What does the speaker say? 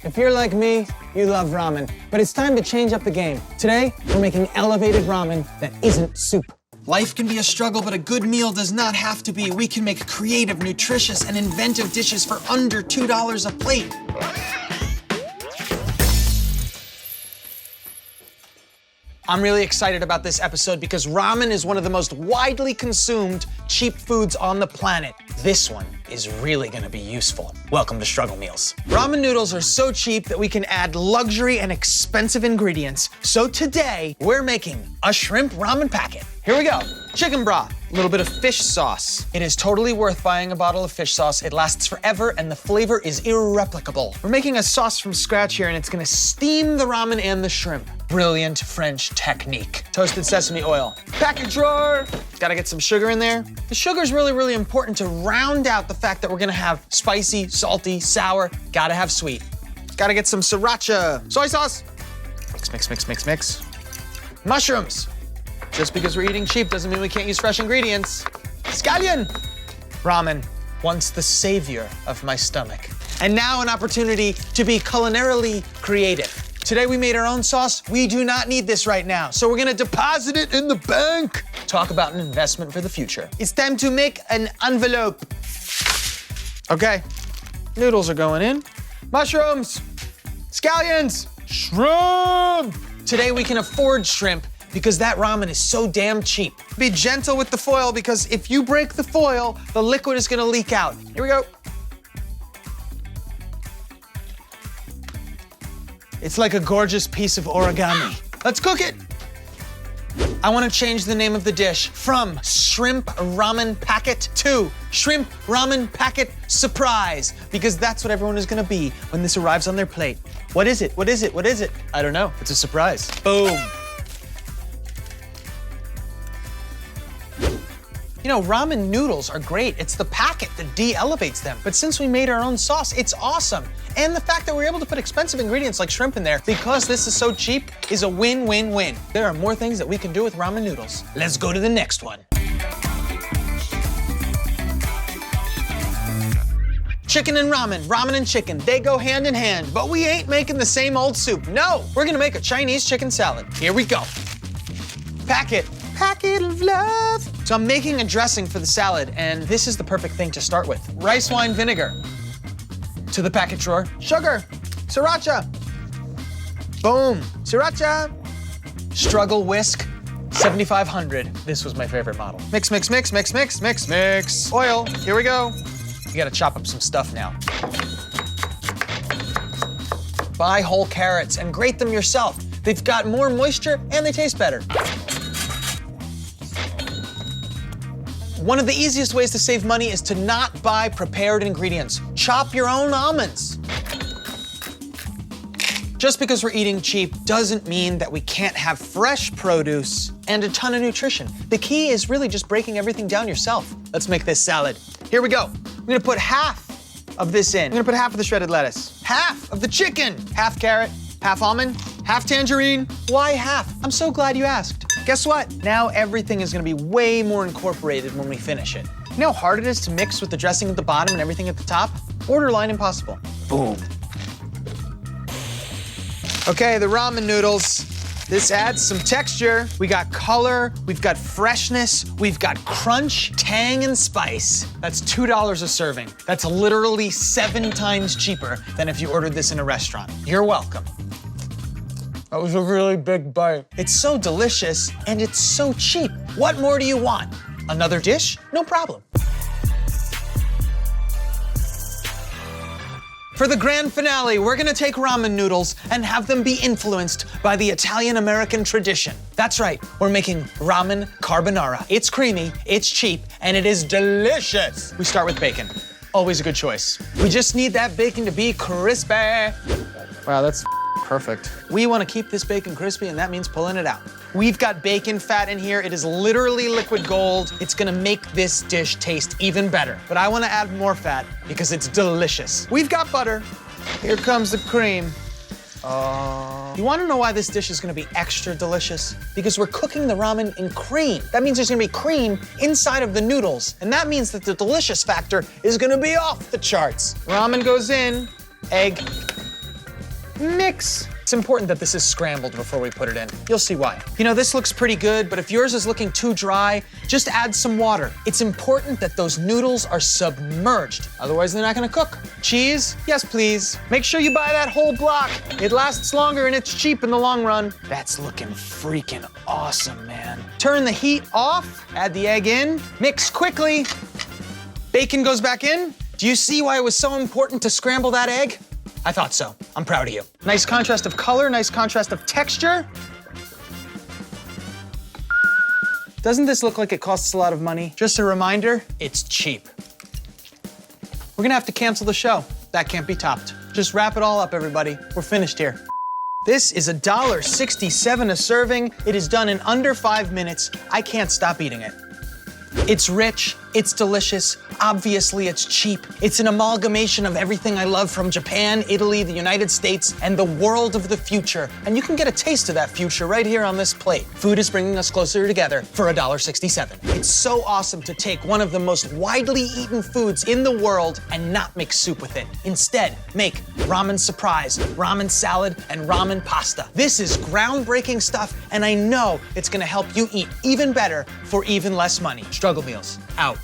If you're like me, you love ramen, but it's time to change up the game. Today, we're making elevated ramen that isn't soup. Life can be a struggle, but a good meal does not have to be. We can make creative, nutritious, and inventive dishes for under $2 a plate. I'm really excited about this episode because ramen is one of the most widely consumed cheap foods on the planet. This one is really gonna be useful. Welcome to Struggle Meals. Ramen noodles are so cheap that we can add luxury and expensive ingredients. So today, we're making a shrimp ramen packet. Here we go. Chicken broth, a little bit of fish sauce. It is totally worth buying a bottle of fish sauce. It lasts forever and the flavor is irreplicable. We're making a sauce from scratch here and it's gonna steam the ramen and the shrimp. Brilliant French technique. Toasted sesame oil. Packet drawer. Gotta get some sugar in there. The sugar's really, really important to round out the fact that we're gonna have spicy, salty, sour. Gotta have sweet. Gotta get some sriracha. Soy sauce. Mix, mix, mix, mix, mix. Mushrooms. Just because we're eating cheap doesn't mean we can't use fresh ingredients. Scallion. Ramen, once the savior of my stomach. And now an opportunity to be culinarily creative. Today we made our own sauce. We do not need this right now, so we're gonna deposit it in the bank. Talk about an investment for the future. It's time to make an envelope. Okay, noodles are going in. Mushrooms, scallions, shrimp. Today we can afford shrimp because that ramen is so damn cheap. Be gentle with the foil because if you break the foil, the liquid is gonna leak out. Here we go. It's like a gorgeous piece of origami. Let's cook it. I wanna change the name of the dish from Shrimp Ramen Packet to Shrimp Ramen Packet Surprise, because that's what everyone is gonna be when this arrives on their plate. What is it? What is it? What is it? I don't know. It's a surprise. Boom. You know, ramen noodles are great. It's the packet that de-elevates them. But since we made our own sauce, it's awesome. And the fact that we're able to put expensive ingredients like shrimp in there because this is so cheap is a win-win-win. There are more things that we can do with ramen noodles. Let's go to the next one. Chicken and ramen, ramen and chicken, they go hand in hand, but we ain't making the same old soup. No, we're gonna make a Chinese chicken salad. Here we go. Packet of love. So I'm making a dressing for the salad, and this is the perfect thing to start with. Rice wine vinegar. To the packet drawer. Sugar. Sriracha. Boom. Sriracha. Struggle whisk. 7500. This was my favorite model. Mix, mix, mix, mix, mix, mix, mix. Oil. Here we go. You gotta chop up some stuff now. Buy whole carrots and grate them yourself. They've got more moisture and they taste better. One of the easiest ways to save money is to not buy prepared ingredients. Chop your own almonds. Just because we're eating cheap doesn't mean that we can't have fresh produce and a ton of nutrition. The key is really just breaking everything down yourself. Let's make this salad. Here we go. I'm gonna put half of this in. I'm gonna put half of the shredded lettuce. Half of the chicken. Half carrot, half almond, half tangerine. Why half? I'm so glad you asked. Guess what? Now everything is gonna be way more incorporated when we finish it. You know how hard it is to mix with the dressing at the bottom and everything at the top? Borderline impossible. Boom. Okay, the ramen noodles. This adds some texture. We got color, we've got freshness, we've got crunch, tang, and spice. That's $2 a serving. That's literally 7 times cheaper than if you ordered this in a restaurant. You're welcome. That was a really big bite. It's so delicious and it's so cheap. What more do you want? Another dish? No problem. For the grand finale, we're gonna take ramen noodles and have them be influenced by the Italian-American tradition. That's right, we're making Ramen Carbonara. It's creamy, it's cheap, and it is delicious. We start with bacon. Always a good choice. We just need that bacon to be crispy. Wow, that's perfect. We want to keep this bacon crispy, and that means pulling it out. We've got bacon fat in here. It is literally liquid gold. It's gonna make this dish taste even better. But I want to add more fat because it's delicious. We've got butter. Here comes the cream. You want to know why this dish is gonna be extra delicious? Because we're cooking the ramen in cream. That means there's gonna be cream inside of the noodles. And that means that the delicious factor is gonna be off the charts. Ramen goes in, egg, mix. It's important that this is scrambled before we put it in. You'll see why. You know, this looks pretty good, but if yours is looking too dry, just add some water. It's important that those noodles are submerged, otherwise they're not gonna cook. Cheese? Yes, please. Make sure you buy that whole block. It lasts longer and it's cheap in the long run. That's looking freaking awesome, man. Turn the heat off, add the egg in, mix quickly. Bacon goes back in. Do you see why it was so important to scramble that egg? I thought so. I'm proud of you. Nice contrast of color, nice contrast of texture. Doesn't this look like it costs a lot of money? Just a reminder, it's cheap. We're gonna have to cancel the show. That can't be topped. Just wrap it all up, everybody. We're finished here. This is $1.67 a serving. It is done in under 5 minutes. I can't stop eating it. It's rich, it's delicious, obviously it's cheap. It's an amalgamation of everything I love from Japan, Italy, the United States, and the world of the future. And you can get a taste of that future right here on this plate. Food is bringing us closer together for $1.67. It's so awesome to take one of the most widely eaten foods in the world and not make soup with it. Instead, make ramen surprise, ramen salad, and ramen pasta. This is groundbreaking stuff, and I know it's gonna help you eat even better for even less money. Struggle Meals, out.